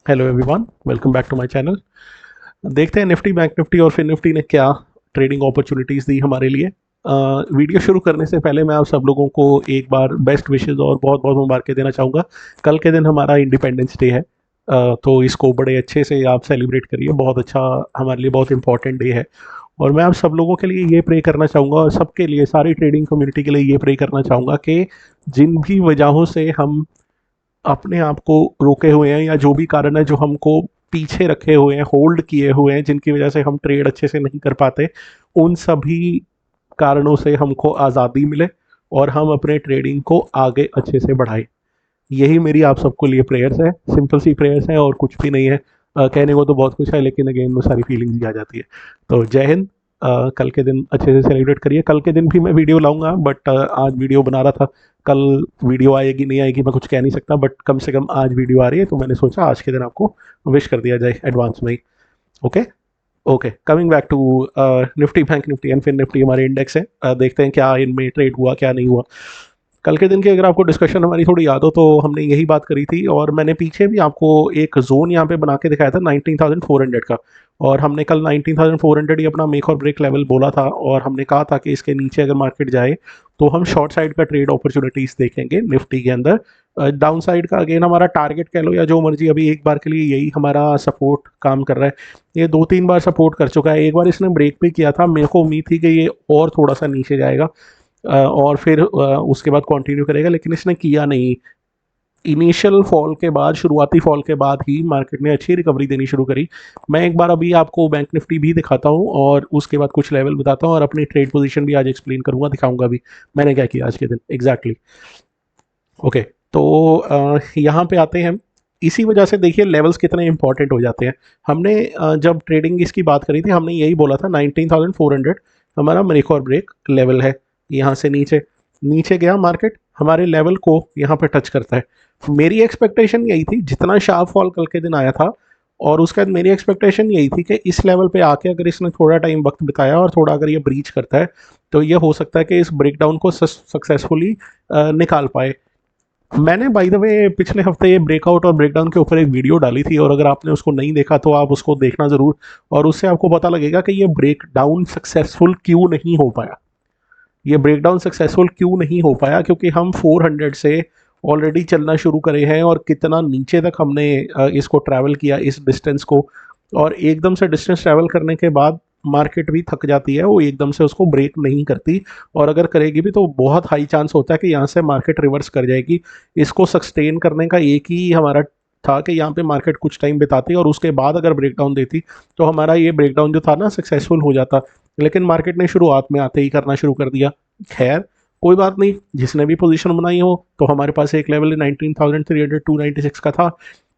Hello everyone, welcome back to my channel. देखते हैं Nifty, bank Nifty और फिर निफ्टी ने क्या ट्रेडिंग अपॉर्चुनिटीज़ दी हमारे लिए। वीडियो शुरू करने से पहले मैं आप सब लोगों को एक बार बेस्ट विशेस और बहुत बहुत मुबारकें देना चाहूँगा। कल के दिन हमारा इंडिपेंडेंस डे है, तो इसको बड़े अच्छे से आप सेलिब्रेट करिए। बहुत अच्छा, हमारे लिए बहुत इंपॉर्टेंट डे है। और मैं आप सब लोगों के लिए ये प्रे करना चाहूँगा और सबके लिए, सारी ट्रेडिंग कम्युनिटी के लिए ये प्रे करना चाहूँगा कि जिन भी वजहों से हम अपने आप को रोके हुए हैं या जो भी कारण है जो हमको पीछे रखे हुए हैं, होल्ड किए हुए हैं, जिनकी वजह से हम ट्रेड अच्छे से नहीं कर पाते, उन सभी कारणों से हमको आज़ादी मिले और हम अपने ट्रेडिंग को आगे अच्छे से बढ़ाएं। यही मेरी आप सबको लिए प्रेयर्स है, सिंपल सी प्रेयर्स है और कुछ भी नहीं है। कहने को तो बहुत कुछ है लेकिन अगेन वो सारी फीलिंग्स भी आ जाती है। तो जय हिंद। कल के दिन अच्छे से सेलिब्रेट करिए। कल के दिन भी मैं वीडियो लाऊंगा, बट आज वीडियो बना रहा था। कल वीडियो आएगी नहीं आएगी मैं कुछ कह नहीं सकता, बट कम से कम आज वीडियो आ रही है तो मैंने सोचा आज के दिन आपको विश कर दिया जाए एडवांस में ही। Okay. Okay, coming back to Nifty, bank Nifty and फिर निफ्टी हमारे इंडेक्स है। देखते हैं क्या इनमें ट्रेड हुआ क्या नहीं हुआ। कल के दिन की अगर आपको डिस्कशन हमारी थोड़ी याद हो तो हमने यही बात करी थी और मैंने पीछे भी आपको एक जोन यहाँ पे बना के दिखाया था 19,400 का। और हमने कल 19,400 ही अपना मेक और ब्रेक लेवल बोला था और हमने कहा था कि इसके नीचे अगर मार्केट जाए तो हम शॉर्ट साइड का ट्रेड अपॉर्चुनिटीज देखेंगे निफ्टी के अंदर। डाउन साइड का अगेन हमारा टारगेट कह लो या जो मर्जी, अभी एक बार के लिए यही हमारा सपोर्ट काम कर रहा है। ये 2-3 बार सपोर्ट कर चुका है, एक बार इसने ब्रेक भी किया था, मेरे को उम्मीद थी कि ये और थोड़ा सा नीचे जाएगा और फिर उसके बाद कंटिन्यू करेगा, लेकिन इसने किया नहीं। इनिशियल फॉल के बाद, शुरुआती फॉल के बाद ही मार्केट ने अच्छी रिकवरी देनी शुरू करी। मैं एक बार अभी आपको बैंक निफ्टी भी दिखाता हूँ और उसके बाद कुछ लेवल बताता हूँ और अपनी ट्रेड पोजीशन भी आज एक्सप्लेन करूंगा, दिखाऊंगा भी मैंने क्या किया आज के दिन एग्जैक्टली। ओके, तो यहाँ पे आते हैं हम। इसी वजह से देखिए लेवल्स कितने इंपॉर्टेंट हो जाते हैं। हमने जब ट्रेडिंग इसकी बात करी थी हमने यही बोला था 19,400 हमारा मेक और ब्रेक लेवल है। यहाँ से नीचे नीचे गया मार्केट, हमारे लेवल को यहाँ पे टच करता है। मेरी एक्सपेक्टेशन यही थी, जितना शार्प फॉल कल के दिन आया था और उसके बाद मेरी एक्सपेक्टेशन यही थी कि इस लेवल पे आके अगर इसने थोड़ा टाइम वक्त बिताया और थोड़ा अगर ये ब्रीच करता है तो ये हो सकता है कि इस ब्रेकडाउन को सक्सेसफुली निकाल पाए। मैंने बाय द वे पिछले हफ्ते ये ब्रेकआउट और ब्रेकडाउन के ऊपर एक वीडियो डाली थी और अगर आपने उसको नहीं देखा तो आप उसको देखना ज़रूर। और उससे आपको पता लगेगा कि ये ब्रेकडाउन सक्सेसफुल क्यों नहीं हो पाया। ये ब्रेकडाउन सक्सेसफुल क्यों नहीं हो पाया क्योंकि हम 400 से ऑलरेडी चलना शुरू करे हैं और कितना नीचे तक हमने इसको ट्रैवल किया, इस डिस्टेंस को। और एकदम से डिस्टेंस ट्रैवल करने के बाद मार्केट भी थक जाती है, वो एकदम से उसको ब्रेक नहीं करती। और अगर करेगी भी तो बहुत हाई चांस होता है कि यहाँ से मार्केट रिवर्स कर जाएगी। इसको सस्टेन करने का एक ही हमारा था कि यहाँ पे मार्केट कुछ टाइम बिताती और उसके बाद अगर ब्रेकडाउन देती तो हमारा ये ब्रेकडाउन जो था ना सक्सेसफुल हो जाता। लेकिन मार्केट ने शुरुआत में आते ही करना शुरू कर दिया। खैर, कोई बात नहीं, जिसने भी पोजीशन बनाई हो तो हमारे पास एक लेवल 19,300 का था।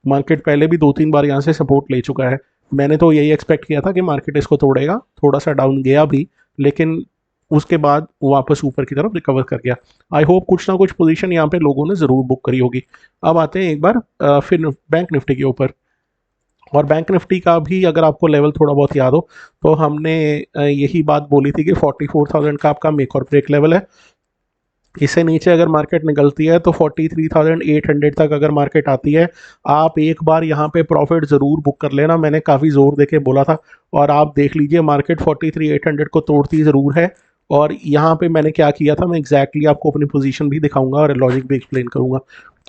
मार्केट पहले भी 2-3 बार यहाँ से सपोर्ट ले चुका है। मैंने तो यही एक्सपेक्ट किया था कि मार्केट इसको तोड़ेगा, थोड़ा सा डाउन गया भी, लेकिन उसके बाद वापस ऊपर की तरफ रिकवर कर गया। आई होप कुछ ना कुछ पोजीशन यहाँ पे लोगों ने ज़रूर बुक करी होगी। अब आते हैं एक बार फिर बैंक निफ्टी के ऊपर। और बैंक निफ्टी का भी अगर आपको लेवल थोड़ा बहुत याद हो तो हमने यही बात बोली थी कि 44,000 का आपका मेक और ब्रेक लेवल है। इससे नीचे अगर मार्केट निकलती है तो 43,800 तक अगर मार्केट आती है, आप एक बार यहाँ पे प्रॉफिट ज़रूर बुक कर लेना। मैंने काफ़ी ज़ोर देके बोला था और आप देख लीजिए मार्केट 43,800 को तोड़ती ज़रूर है। और यहाँ पे मैंने क्या किया था, मैं एग्जैक्टली आपको अपनी पोजीशन भी दिखाऊंगा और लॉजिक भी एक्सप्लेन करूंगा।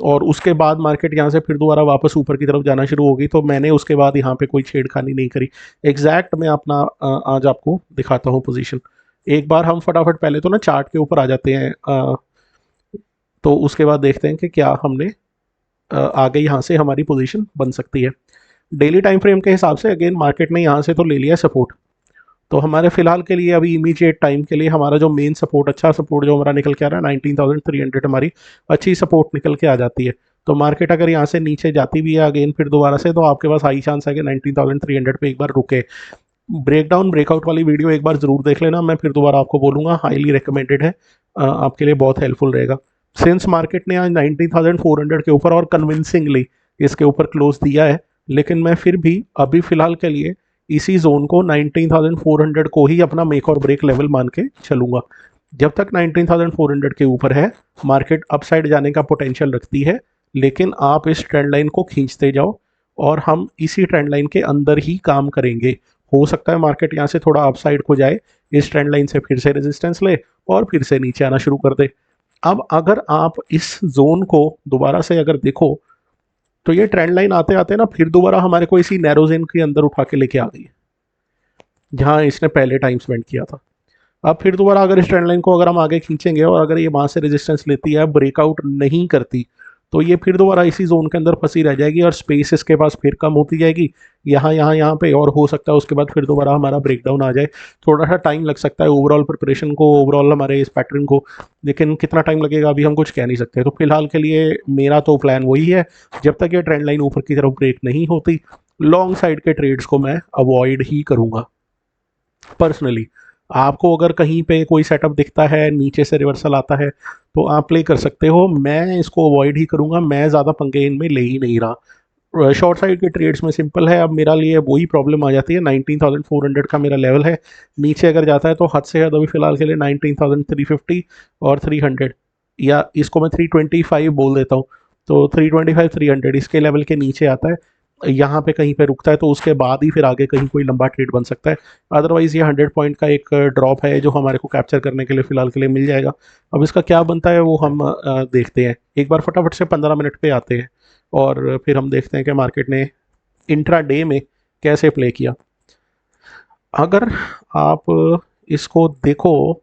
और उसके बाद मार्केट यहाँ से फिर दोबारा वापस ऊपर की तरफ जाना शुरू होगी तो मैंने उसके बाद यहाँ पे कोई छेड़खानी नहीं करी। एग्जैक्ट मैं अपना आज आपको दिखाता हूँ पोजीशन। एक बार हम फटाफट पहले तो ना चार्ट के ऊपर आ जाते हैं, तो उसके बाद देखते हैं कि क्या हमने आगे यहाँ से हमारी पोजीशन बन सकती है। डेली टाइम फ्रेम के हिसाब से अगेन मार्केट ने यहाँ से तो ले लिया सपोर्ट। तो हमारे फिलहाल के लिए अभी इमीडिएट टाइम के लिए हमारा जो मेन सपोर्ट, अच्छा सपोर्ट जो हमारा निकल के आ रहा है 19,300, हमारी अच्छी सपोर्ट निकल के आ जाती है। तो मार्केट अगर यहाँ से नीचे जाती भी है अगेन फिर दोबारा से, तो आपके पास हाई चांस है कि 19,300 पे एक बार रुके। ब्रेकडाउन ब्रेकआउट वाली वीडियो एक बार ज़रूर देख लेना, मैं फिर दोबारा आपको बोलूँगा, हाईली रिकमेंडेड है, आपके लिए बहुत हेल्पफुल रहेगा। सिंस मार्केट ने आज 19,400 के ऊपर और कन्विंसिंगली इसके ऊपर क्लोज दिया है, लेकिन मैं फिर भी अभी फ़िलहाल के लिए इसी जोन को 19,400 को ही अपना मेक और ब्रेक लेवल मान के चलूँगा। जब तक 19,400 के ऊपर है मार्केट अपसाइड जाने का पोटेंशियल रखती है, लेकिन आप इस ट्रेंड लाइन को खींचते जाओ और हम इसी ट्रेंड लाइन के अंदर ही काम करेंगे। हो सकता है मार्केट यहाँ से थोड़ा अपसाइड को जाए, इस ट्रेंड लाइन से फिर से रेजिस्टेंस ले और फिर से नीचे आना शुरू कर दे। अब अगर आप इस जोन को दोबारा से अगर देखो तो ये ट्रेंड लाइन आते आते ना फिर दोबारा हमारे को इसी नैरो जोन के अंदर उठा के लेके आ गई है जहां इसने पहले टाइम स्पेंड किया था। अब फिर दोबारा अगर इस ट्रेंड लाइन को अगर हम आगे खींचेंगे और अगर ये वहां से रेजिस्टेंस लेती है, ब्रेकआउट नहीं करती, तो ये फिर दोबारा इसी जोन के अंदर फंसी रह जाएगी और स्पेस इसके पास फिर कम होती जाएगी, यहाँ पे, और हो सकता है उसके बाद फिर दोबारा हमारा ब्रेकडाउन आ जाए। थोड़ा सा टाइम लग सकता है ओवरऑल प्रिपरेशन को, ओवरऑल हमारे इस पैटर्न को, लेकिन कितना टाइम लगेगा अभी हम कुछ कह नहीं सकते। तो फिलहाल के लिए मेरा तो प्लान वही है, जब तक ये ट्रेंड लाइन ऊपर की तरफ ब्रेक नहीं होती, लॉन्ग साइड के ट्रेड्स को मैं अवॉइड ही करूंगा पर्सनली। आपको अगर कहीं पे कोई सेटअप दिखता है, नीचे से रिवर्सल आता है, तो आप प्ले कर सकते हो, मैं इसको अवॉइड ही करूंगा, मैं ज़्यादा पंगे इनमें ले ही नहीं रहा। शॉर्ट साइड के ट्रेड्स में सिंपल है, अब मेरा लिए वही प्रॉब्लम आ जाती है, 19,400 का मेरा लेवल है, नीचे अगर जाता है तो हद से ज़्यादा अभी फिलहाल के लिए 19,350 और 300, या इसको मैं 325 बोल देता हूँ, तो 325 300 इसके लेवल के नीचे आता है, यहाँ पे कहीं पे रुकता है, तो उसके बाद ही फिर आगे कहीं कोई लंबा ट्रेड बन सकता है। अदरवाइज ये 100 पॉइंट का एक ड्रॉप है जो हमारे को कैप्चर करने के लिए फिलहाल के लिए मिल जाएगा। अब इसका क्या बनता है वो हम देखते हैं, एक बार फटाफट से 15 मिनट पे आते हैं और फिर हम देखते हैं कि मार्केट ने इंट्रा डे में कैसे प्ले किया। अगर आप इसको देखो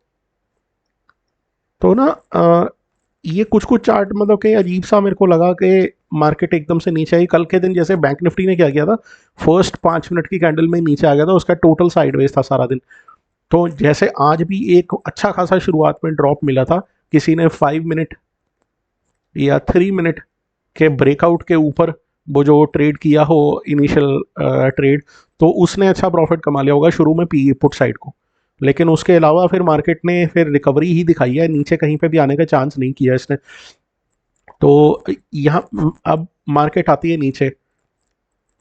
तो ना ये कुछ कुछ चार्ट मतलब कि अजीब सा मेरे को लगा कि मार्केट एकदम से नीचे आई। कल के दिन जैसे बैंक निफ्टी ने क्या किया था, फर्स्ट 5 मिनट की कैंडल में नीचे आ गया था, उसका टोटल साइडवेज था सारा दिन। तो जैसे आज भी एक अच्छा खासा शुरुआत में ड्रॉप मिला था, किसी ने 5 मिनट या 3 मिनट के ब्रेकआउट के ऊपर वो जो ट्रेड किया हो इनिशियल ट्रेड, तो उसने अच्छा प्रॉफिट कमा लिया होगा शुरू में पी पुट साइड को। लेकिन उसके अलावा फिर मार्केट ने फिर रिकवरी ही दिखाई है, नीचे कहीं पे भी आने का चांस नहीं किया इसने। तो यहाँ अब मार्केट आती है नीचे,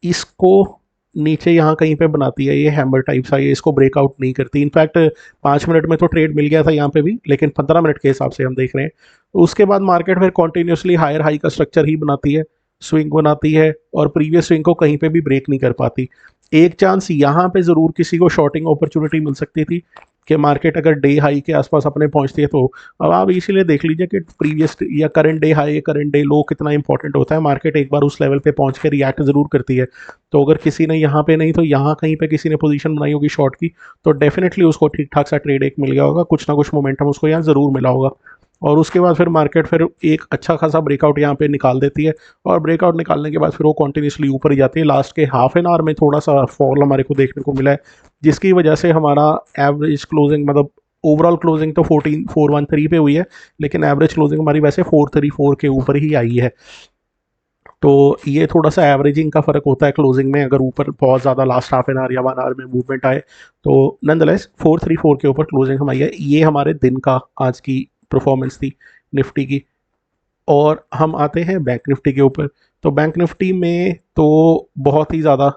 इसको नीचे यहाँ कहीं पे बनाती है, ये हैमर टाइप सा, ये इसको ब्रेकआउट नहीं करती। इनफैक्ट 5 मिनट में तो ट्रेड मिल गया था यहाँ पे भी, लेकिन 15 मिनट के हिसाब से हम देख रहे हैं। तो उसके बाद मार्केट फिर कॉन्टिन्यूसली हायर हाई का स्ट्रक्चर ही बनाती है, स्विंग बनाती है और प्रीवियस स्विंग को कहीं पे भी ब्रेक नहीं कर पाती। एक चांस यहाँ पे ज़रूर किसी को शॉर्टिंग अपॉर्चुनिटी मिल सकती थी कि मार्केट अगर डे हाई के आसपास अपने पहुंचती है तो। अब आप इसीलिए देख लीजिए कि प्रीवियस या current day high current day लो कितना इंपॉर्टेंट होता है। मार्केट एक बार उस लेवल पे पहुंच के रिएक्ट ज़रूर करती है, तो अगर किसी ने यहाँ पे नहीं तो यहाँ कहीं पे किसी ने पोजीशन बनाई होगी शॉर्ट की, तो डेफिनेटली उसको ठीक ठाक सा ट्रेड एक मिल गया होगा, कुछ ना कुछ मोमेंटम उसको यहाँ ज़रूर मिला होगा। और उसके बाद फिर मार्केट फिर एक अच्छा खासा ब्रेकआउट यहाँ पे निकाल देती है, और ब्रेकआउट निकालने के बाद फिर वो कॉन्टिन्यूसली ऊपर ही जाती है। लास्ट के हाफ एन आवर में थोड़ा सा फॉल हमारे को देखने को मिला है, जिसकी वजह से हमारा एवरेज क्लोजिंग मतलब ओवरऑल क्लोजिंग तो 14,413 पे हुई है, लेकिन एवरेज क्लोजिंग हमारी वैसे 434 के ऊपर ही आई है। तो ये थोड़ा सा एवरेजिंग का फ़र्क होता है क्लोजिंग में, अगर ऊपर बहुत ज़्यादा लास्ट हाफ एन आवर या 1 आवर में मूवमेंट आए तो। नंदलेस 434 के ऊपर क्लोजिंग हमारी है। ये हमारे दिन का आज की परफॉर्मेंस थी निफ्टी की। और हम आते हैं बैंक निफ्टी के ऊपर। तो बैंक निफ्टी में तो बहुत ही ज़्यादा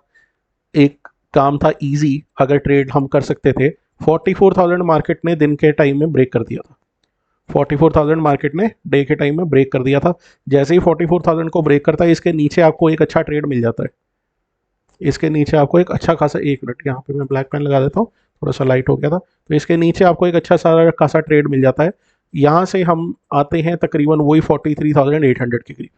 एक काम था इजी, अगर ट्रेड हम कर सकते थे। 44,000 मार्केट ने दिन के टाइम में ब्रेक कर दिया था, 44,000 मार्केट ने डे के टाइम में ब्रेक कर दिया था। जैसे ही 44,000 को ब्रेक करता है, इसके नीचे आपको एक अच्छा ट्रेड मिल जाता है, इसके नीचे आपको एक अच्छा खासा, 1 मिनट यहाँ पे मैं ब्लैक पेन लगा देता हूँ, थोड़ा सा लाइट हो गया था। तो इसके नीचे आपको एक अच्छा सारा खासा ट्रेड मिल जाता है। यहाँ से हम आते हैं तकरीबन वही 43,800 के करीब।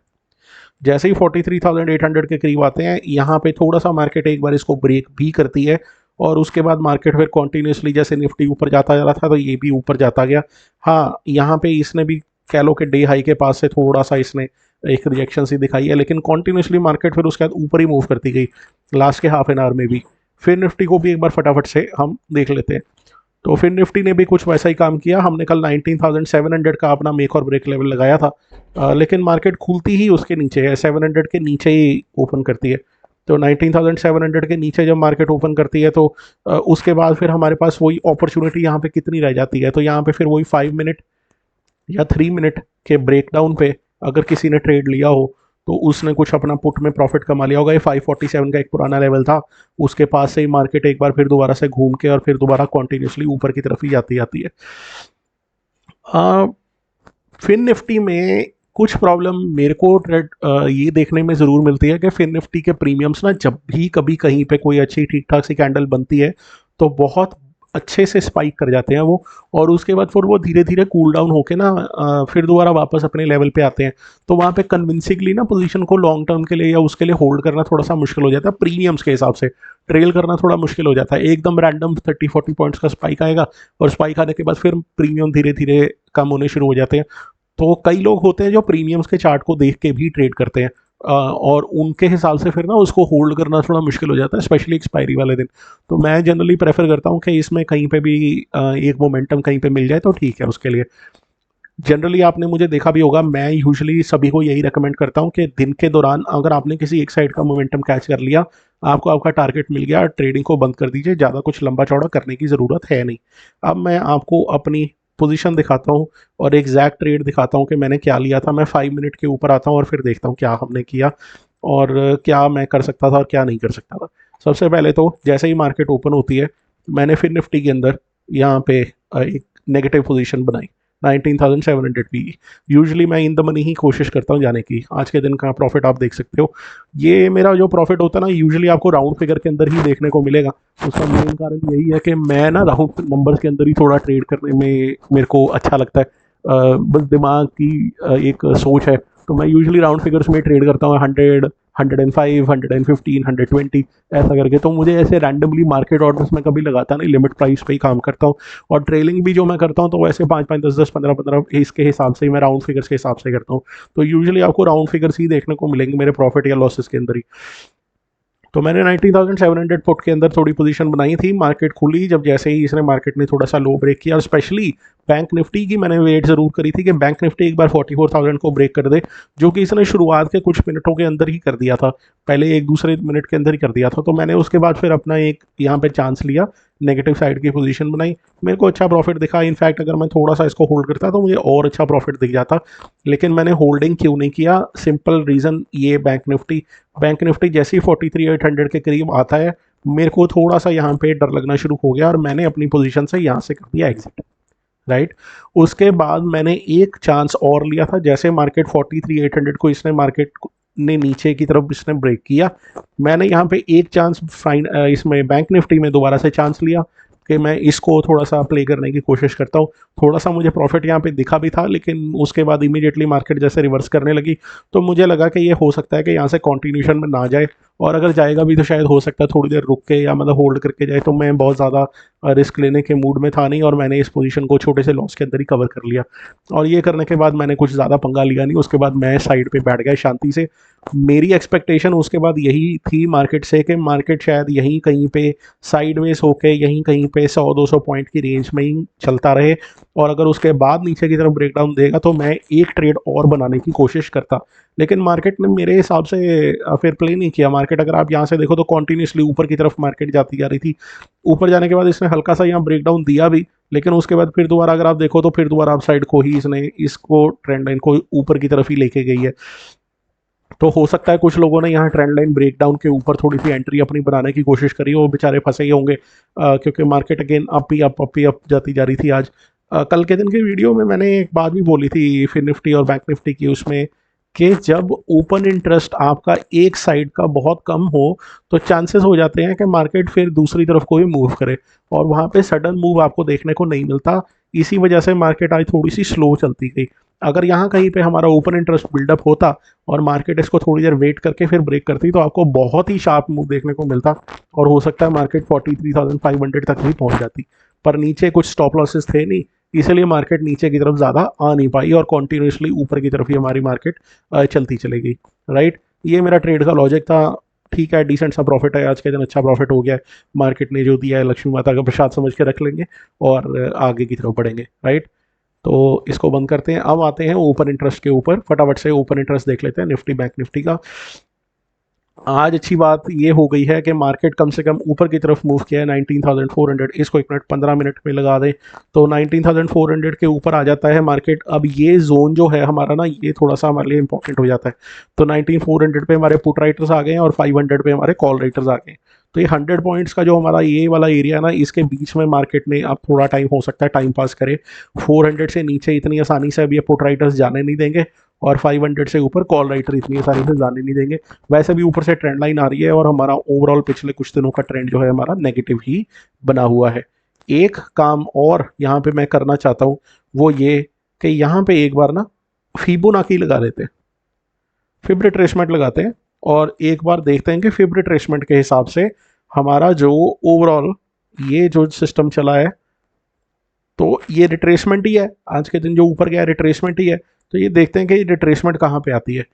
जैसे ही 43,800 के करीब आते हैं, यहाँ पे थोड़ा सा मार्केट एक बार इसको ब्रेक भी करती है, और उसके बाद मार्केट फिर कॉन्टीन्यूसली जैसे निफ्टी ऊपर जाता जा रहा था, तो ये भी ऊपर जाता गया। हाँ, यहाँ पे इसने भी कह लो कि डे हाई के पास से थोड़ा सा इसने एक रिजेक्शन सी दिखाई है, लेकिन कॉन्टीन्यूसली मार्केट फिर उसके बाद ऊपर ही मूव करती गई लास्ट के हाफ एन आवर में भी। फिर निफ्टी को भी एक बार फटाफट से हम देख लेते हैं। तो फिर निफ्टी ने भी कुछ वैसा ही काम किया। हमने कल 19,700 का अपना मेक और ब्रेक लेवल लगाया था, लेकिन मार्केट खुलती ही उसके नीचे है, 700 के नीचे ही ओपन करती है। तो 19,700 के नीचे जब मार्केट ओपन करती है, तो उसके बाद फिर हमारे पास वही अपॉर्चुनिटी यहाँ पे कितनी रह जाती है। तो यहाँ पे फिर वही 5 मिनट या 3 मिनट के ब्रेकडाउन पे अगर किसी ने ट्रेड लिया हो, तो उसने कुछ अपना पुट में प्रॉफिट कमा लिया होगा। ये 547 का एक पुराना लेवल था, उसके पास से ही मार्केट एक बार फिर दोबारा से घूम के और फिर दोबारा कॉन्टिन्यूसली ऊपर की तरफ ही जाती जाती है। फिर निफ्टी में कुछ प्रॉब्लम मेरे को ये देखने में ज़रूर मिलती है कि फिन निफ्टी के प्रीमियम्स ना जब भी कभी कहीं पे कोई अच्छी ठीक ठाक सी कैंडल बनती है तो बहुत अच्छे से स्पाइक कर जाते हैं वो, और उसके बाद फिर वो धीरे धीरे कूल डाउन होके ना फिर दोबारा वापस अपने लेवल पे आते हैं। तो वहाँ पे कन्विंसिंगली ना पोजीशन को लॉन्ग टर्म के लिए या उसके लिए होल्ड करना थोड़ा सा मुश्किल हो जाता है, प्रीमियम्स के हिसाब से ट्रेल करना थोड़ा मुश्किल हो जाता है। एकदम रैंडम 30-40 पॉइंट्स का स्पाइक आएगा और स्पाइक आने के बाद फिर प्रीमियम धीरे धीरे कम होने शुरू हो जाते हैं। तो कई लोग होते हैं जो प्रीमियम्स के चार्ट को देख के भी ट्रेड करते हैं, और उनके हिसाब से फिर ना उसको होल्ड करना थोड़ा मुश्किल हो जाता है, स्पेशली एक्सपायरी वाले दिन। तो मैं जनरली प्रेफर करता हूँ कि इसमें कहीं पे भी एक मोमेंटम कहीं पे मिल जाए तो ठीक है उसके लिए। जनरली आपने मुझे देखा भी होगा, मैं यूजुअली सभी को यही रेकमेंड करता हूँ कि दिन के दौरान अगर आपने किसी एक साइड का मोमेंटम कैच कर लिया, आपको आपका टारगेट मिल गया, ट्रेडिंग को बंद कर दीजिए, ज़्यादा कुछ लंबा चौड़ा करने की ज़रूरत है नहीं। अब मैं आपको अपनी पोजीशन दिखाता हूँ और एग्जैक्ट ट्रेड दिखाता हूँ कि मैंने क्या लिया था। मैं 5 मिनट के ऊपर आता हूँ और फिर देखता हूँ क्या हमने किया और क्या मैं कर सकता था और क्या नहीं कर सकता था। सबसे पहले तो जैसे ही मार्केट ओपन होती है, मैंने फिर निफ्टी के अंदर यहाँ पे एक नेगेटिव पोजीशन बनाई 19,700 पी। यूजुअली मैं इन द मनी ही कोशिश करता हूँ जाने की। आज के दिन का प्रॉफिट आप देख सकते हो, ये मेरा जो प्रॉफिट होता है ना यूजुअली आपको राउंड फिगर के अंदर ही देखने को मिलेगा। उसका मेन कारण यही है कि मैं ना राउंड नंबर्स के अंदर ही थोड़ा ट्रेड करने में मेरे को अच्छा लगता है। बस दिमाग की एक सोच है, तो मैं यूजुअली राउंड फिगर्स में ट्रेड करता हूँ 100, 105, 115, 120 ऐसा करके। तो मुझे ऐसे रैंडमली मार्केट ऑर्डर्स में कभी लगाता नहीं, लिमिट प्राइस पे ही काम करता हूँ। और ट्रेलिंग भी जो मैं करता हूँ तो वैसे 5-5, 10-10, 15-15 इसके हिसाब से ही मैं राउंड फिगर्स के हिसाब से करता हूँ। तो यूजुअली आपको राउंड फिगर्स ही देखने को मिलेंगे मेरे प्रॉफिट या लॉसेस के अंदर ही। तो मैंने 19,700 फुट के अंदर थोड़ी पोजीशन बनाई थी। मार्केट खुली जब, जैसे ही इसने मार्केट ने थोड़ा सा लो ब्रेक किया, और स्पेशली बैंक निफ्टी की मैंने वेट ज़रूर करी थी कि बैंक निफ्टी एक बार 44,000 को ब्रेक कर दे, जो कि इसने शुरुआत के कुछ मिनटों के अंदर ही कर दिया था। पहले एक दूसरे मिनट के अंदर ही कर दिया था। तो मैंने उसके बाद फिर अपना एक यहाँ पे चांस लिया, नेगेटिव साइड की पोजीशन बनाई, मेरे को अच्छा प्रॉफिट दिखा। इनफैक्ट अगर मैं थोड़ा सा इसको होल्ड करता तो मुझे और अच्छा प्रॉफिट दिख जाता, लेकिन मैंने होल्डिंग क्यों नहीं किया? सिंपल रीज़न ये, बैंक निफ्टी जैसे ही 43,800 के करीब आता है, मेरे को थोड़ा सा यहाँ पे डर लगना शुरू हो गया और मैंने अपनी पोजीशन से यहाँ से कर दिया एग्जिट, राइट। उसके बाद मैंने एक चांस और लिया था, जैसे मार्केट 43,800 को इसने मार्केट ने नीचे की तरफ इसने ब्रेक किया, मैंने यहाँ पे एक चांस इसमें बैंक निफ्टी में दोबारा से चांस लिया कि मैं इसको थोड़ा सा प्ले करने की कोशिश करता हूँ। थोड़ा सा मुझे प्रॉफिट यहाँ पे दिखा भी था, लेकिन उसके बाद इमीडिएटली मार्केट जैसे रिवर्स करने लगी, तो मुझे लगा कि ये हो सकता है कि यहाँ से कॉन्टिन्यूशन में ना जाए, और अगर जाएगा भी तो शायद हो सकता है थोड़ी देर रुक के या मतलब होल्ड करके जाए। तो मैं बहुत ज़्यादा रिस्क लेने के मूड में था नहीं, और मैंने इस पोजीशन को छोटे से लॉस के अंदर ही कवर कर लिया। और ये करने के बाद मैंने कुछ ज़्यादा पंगा लिया नहीं, उसके बाद मैं साइड पे बैठ गया शांति से। मेरी एक्सपेक्टेशन उसके बाद यही थी मार्केट से कि मार्केट शायद यहीं कहीं पे साइडवेज होके यहीं कहीं पे 100-200 पॉइंट की रेंज में ही चलता रहे, और अगर उसके बाद नीचे की तरफ ब्रेकडाउन देगा तो मैं एक ट्रेड और बनाने की कोशिश करता। लेकिन मार्केट ने मेरे हिसाब से फिर प्ले नहीं किया। मार्केट अगर आप यहाँ से देखो तो कॉन्टीन्यूसली ऊपर की तरफ मार्केट जाती जा रही थी। ऊपर जाने के बाद इसने हल्का सा यहाँ ब्रेकडाउन दिया भी, लेकिन उसके बाद फिर दोबारा अगर आप देखो तो फिर दोबारा आप साइड को ही इसने इसको ट्रेंड लाइन को ऊपर की तरफ ही लेके गई है। तो हो सकता है कुछ लोगों ने यहाँ ट्रेंड लाइन ब्रेकडाउन के ऊपर थोड़ी सी एंट्री अपनी बनाने की कोशिश करी, वो बेचारे फंसे ही होंगे, क्योंकि मार्केट अगेन अप ही अप जाती जा रही थी आज। कल के दिन के वीडियो में मैंने एक बात भी बोली थी फिर निफ्टी और बैंक निफ्टी की, उसमें कि जब ओपन इंटरेस्ट आपका एक साइड का बहुत कम हो तो चांसेस हो जाते हैं कि मार्केट फिर दूसरी तरफ को ही मूव करे, और वहाँ पे सडन मूव आपको देखने को नहीं मिलता। इसी वजह से मार्केट आज थोड़ी सी स्लो चलती गई। अगर यहाँ कहीं पे हमारा ओपन इंटरेस्ट बिल्डअप होता और मार्केट इसको थोड़ी देर वेट करके फिर ब्रेक करती, तो आपको बहुत ही शार्प मूव देखने को मिलता, और हो सकता है मार्केट 43,500 तक भी पहुंच जाती। पर नीचे कुछ स्टॉप लॉसेस थे नहीं, इसलिए मार्केट नीचे की तरफ ज़्यादा आ नहीं पाई, और कॉन्टीन्यूसली ऊपर की तरफ ही हमारी मार्केट चलती चली गई, राइट। ये मेरा ट्रेड का लॉजिक था। ठीक है, डिसेंट सा प्रॉफिट है आज के दिन, अच्छा प्रॉफिट हो गया है। मार्केट ने जो दिया है लक्ष्मी माता का प्रसाद समझ के रख लेंगे और आगे की तरफ बढ़ेंगे, राइट। तो इसको बंद करते हैं। अब आते हैं ओपन इंटरेस्ट के ऊपर, फटाफट से ओपन इंटरेस्ट देख लेते हैं निफ्टी बैंक निफ्टी का। आज अच्छी बात ये हो गई है कि मार्केट कम से कम ऊपर की तरफ मूव किया है 19,400। इसको 1 मिनट 15 मिनट में लगा दें तो 19,400 के ऊपर आ जाता है मार्केट। अब ये जोन जो है हमारा ना, ये थोड़ा सा हमारे लिए इंपॉर्टेंट हो जाता है। तो 19,400 पे हमारे पुट राइटर्स आ गए हैं और 500 पे हमारे कॉल राइटर्स आ गए हैं। तो ये 100 पॉइंट्स का जो हमारा ये वाला एरिया ना, इसके बीच में मार्केट ने अब थोड़ा टाइम हो सकता है टाइम पास करे। 400 से नीचे इतनी आसानी से अब ये पुट राइटर्स जाने नहीं देंगे, और 500 से ऊपर कॉल राइटर इतनी आसानी से जाने नहीं देंगे। वैसे भी ऊपर से ट्रेंड लाइन आ रही है और हमारा ओवरऑल पिछले कुछ दिनों का ट्रेंड जो है हमारा नेगेटिव ही बना हुआ है। एक काम और यहाँ पे मैं करना चाहता हूँ, वो ये कि यहाँ पे एक बार ना फिबोनाची लगा लेते हैं, फिब रिट्रेसमेंट लगाते हैं और एक बार देखते हैं कि फिब रिट्रेसमेंट के हिसाब से हमारा जो ओवरऑल ये जो सिस्टम चला है, तो ये रिट्रेसमेंट ही है। आज के दिन जो ऊपर गया रिट्रेसमेंट ही है। तो ये देखते हैं कि रिट्रेसमेंट कहाँ पे आती है।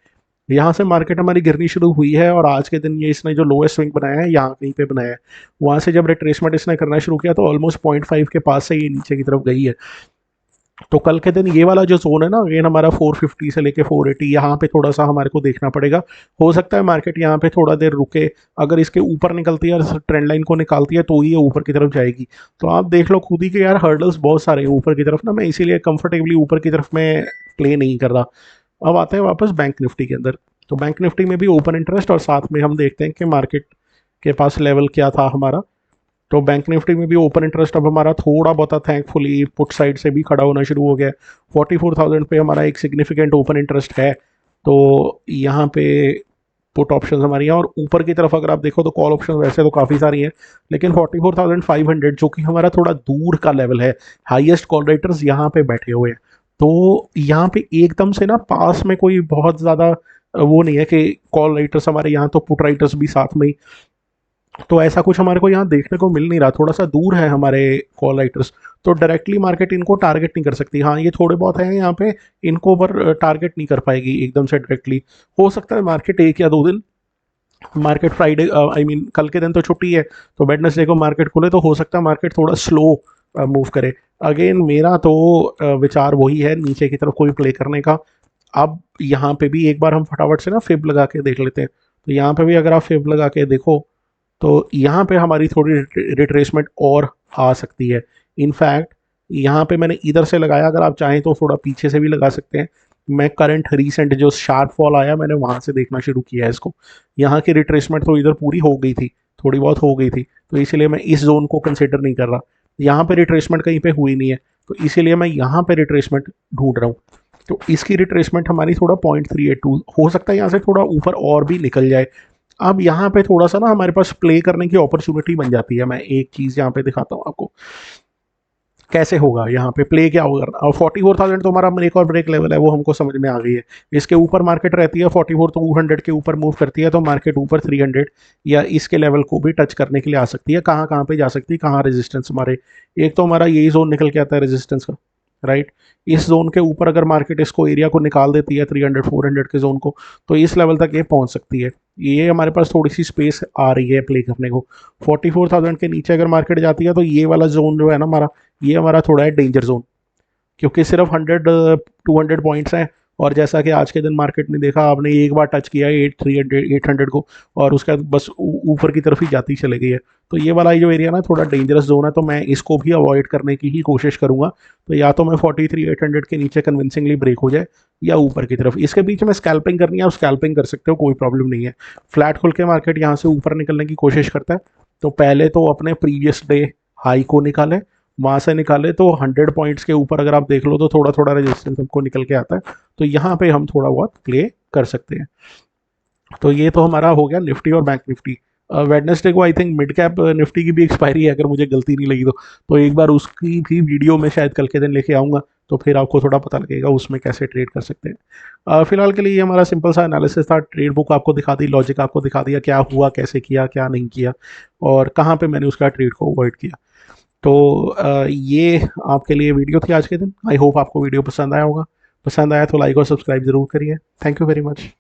यहाँ से मार्केट हमारी गिरनी शुरू हुई है और आज के दिन ये इसने जो लोएस्ट स्विंग बनाया है यहाँ कहीं पे बनाया है। वहाँ से जब रिट्रेसमेंट इसने करना शुरू किया तो ऑलमोस्ट 0.5 के पास से ये नीचे की तरफ गई है। तो कल के दिन ये वाला जो जोन है ना, अगेन हमारा 450 से लेके 480, यहाँ पे थोड़ा सा हमारे को देखना पड़ेगा। हो सकता है मार्केट यहाँ पे थोड़ा देर रुके, अगर इसके ऊपर निकलती है और ट्रेंड लाइन को निकालती है तो ये ऊपर की तरफ जाएगी। तो आप देख लो खुद ही कि यार हर्डल्स बहुत सारे हैं ऊपर की तरफ ना, मैं इसीलिए कंफर्टेबली ऊपर की तरफ में प्ले नहीं कर रहा। अब आते हैं वापस बैंक निफ्टी के अंदर। तो बैंक निफ्टी में भी ओपन इंटरेस्ट और साथ में हम देखते हैं कि मार्केट के पास लेवल क्या था हमारा। तो बैंक निफ्टी में भी ओपन इंटरेस्ट अब हमारा थोड़ा बहुत थैंकफुली पुट साइड से भी खड़ा होना शुरू हो गया। 44,000 पे हमारा एक सिग्निफिकेंट ओपन इंटरेस्ट है। तो यहाँ पे पुट ऑप्शन हमारी हैं और ऊपर की तरफ अगर आप देखो तो कॉल ऑप्शन वैसे तो काफ़ी सारी हैं, लेकिन 44,500 जो कि हमारा थोड़ा दूर का लेवल है, हाईएस्ट कॉल राइटर्स यहाँ पे बैठे हुए हैं। तो यहाँ पे एकदम से ना पास में कोई बहुत ज़्यादा वो नहीं है कि कॉल राइटर्स हमारे यहाँ, तो पुट राइटर्स भी साथ में ही। तो ऐसा कुछ हमारे को यहाँ देखने को मिल नहीं रहा, थोड़ा सा दूर है हमारे कॉल राइटर्स। तो डायरेक्टली मार्केट इनको टारगेट नहीं कर सकती। हाँ, ये थोड़े बहुत हैं यहाँ पे, इनको पर टारगेट नहीं कर पाएगी एकदम से डायरेक्टली। हो सकता है मार्केट एक या दो दिन, मार्केट फ्राइडे आई मीन कल के दिन तो छुट्टी है, तो वेडनेसडे को मार्केट खुले तो हो सकता है मार्केट थोड़ा स्लो मूव करे। अगेन मेरा तो विचार वही है नीचे की तरफ कोई प्ले करने का। अब यहाँ पे भी एक बार हम फटाफट से ना फिब लगा के देख लेते हैं। तो यहाँ पे भी अगर आप फिब लगा के देखो तो यहाँ पे हमारी थोड़ी रिट्रेसमेंट और आ सकती है। इनफैक्ट यहाँ पे मैंने इधर से लगाया, अगर आप चाहें तो थोड़ा पीछे से भी लगा सकते हैं। मैं करंट रीसेंट जो शार्प फॉल आया मैंने वहाँ से देखना शुरू किया है इसको। यहाँ की रिट्रेसमेंट तो इधर पूरी हो गई थी, थोड़ी बहुत हो गई थी, तो इसीलिए मैं इस जोन को कंसिडर नहीं कर रहा। यहाँ पे रिट्रेसमेंट कहीं पे हुई नहीं है, तो इसीलिए मैं यहाँ पे रिट्रेसमेंट ढूंढ रहा हूँ। तो इसकी रिट्रेसमेंट हमारी थोड़ा 0.382 हो सकता है, यहाँ से थोड़ा ऊपर और भी निकल जाए। अब यहाँ पे थोड़ा सा ना हमारे पास प्ले करने की अपॉर्चुनिटी बन जाती है। मैं एक चीज़ यहाँ पे दिखाता हूँ आपको कैसे होगा यहाँ पे प्ले, क्या होगा। और 44,000 तो हमारा ब्रेक और ब्रेक लेवल है, वो हमको समझ में आ गई है। इसके ऊपर मार्केट रहती है 44,200 के ऊपर मूव करती है तो मार्केट ऊपर 300 या इसके लेवल को भी टच करने के लिए आ सकती है। कहाँ कहाँ पे जा सकती है, कहाँ रेजिस्टेंस हमारे, एक तो हमारा यही जोन निकल के आता है रेजिस्टेंस का, राइट। इस जोन के ऊपर अगर मार्केट इसको एरिया को निकाल देती है 300-400 के जोन को, तो इस लेवल तक ये पहुंच सकती है। ये हमारे पास थोड़ी सी स्पेस आ रही है प्ले करने को। 44,000 के नीचे अगर मार्केट जाती है तो ये वाला जोन जो है ना हमारा, ये हमारा थोड़ा है डेंजर जोन, क्योंकि सिर्फ 100-200 पॉइंट्स हैं। और जैसा कि आज के दिन मार्केट ने देखा, आपने एक बार टच किया है 800 को और उसके बाद बस ऊपर की तरफ ही जाती चले गई है। तो ये वाला जो एरिया ना थोड़ा डेंजरस जोन है, तो मैं इसको भी अवॉइड करने की ही कोशिश करूंगा। तो या तो मैं 43,800 के नीचे कन्विंसिंगली ब्रेक हो जाए या ऊपर की तरफ। इसके बीच में स्कैल्पिंग करनी है, आप स्कैल्पिंग कर सकते हो, कोई प्रॉब्लम नहीं है। फ्लैट खुल के मार्केट यहाँ से ऊपर निकलने की कोशिश करता है तो पहले तो अपने प्रीवियस डे हाई को निकाले, वहाँ से निकाले तो 100 पॉइंट्स के ऊपर अगर आप देख लो तो थोड़ा थोड़ा रेजिस्टेंस हमको निकल के आता है। तो यहाँ पे हम थोड़ा बहुत प्ले कर सकते हैं। तो ये तो हमारा हो गया निफ्टी और बैंक निफ्टी। वेडनेसडे को I think mid cap Nifty की भी एक्सपायरी है, अगर मुझे गलती नहीं लगी तो एक बार उसकी भी वीडियो में शायद कल के दिन लेके आऊँगा, तो फिर आपको थोड़ा पता लगेगा उसमें कैसे ट्रेड कर सकते हैं। फिलहाल के लिए ये हमारा सिंपल सा एनालिसिस था। ट्रेड बुक आपको दिखा दी, लॉजिक आपको दिखा दिया, क्या हुआ, कैसे किया, क्या नहीं किया और कहाँ पे मैंने उसका ट्रेड को अवॉइड किया। तो ये आपके लिए वीडियो थी आज के दिन। आई होप आपको वीडियो पसंद आया होगा। पसंद आया तो लाइक और सब्सक्राइब जरूर करिए। Thank you very much.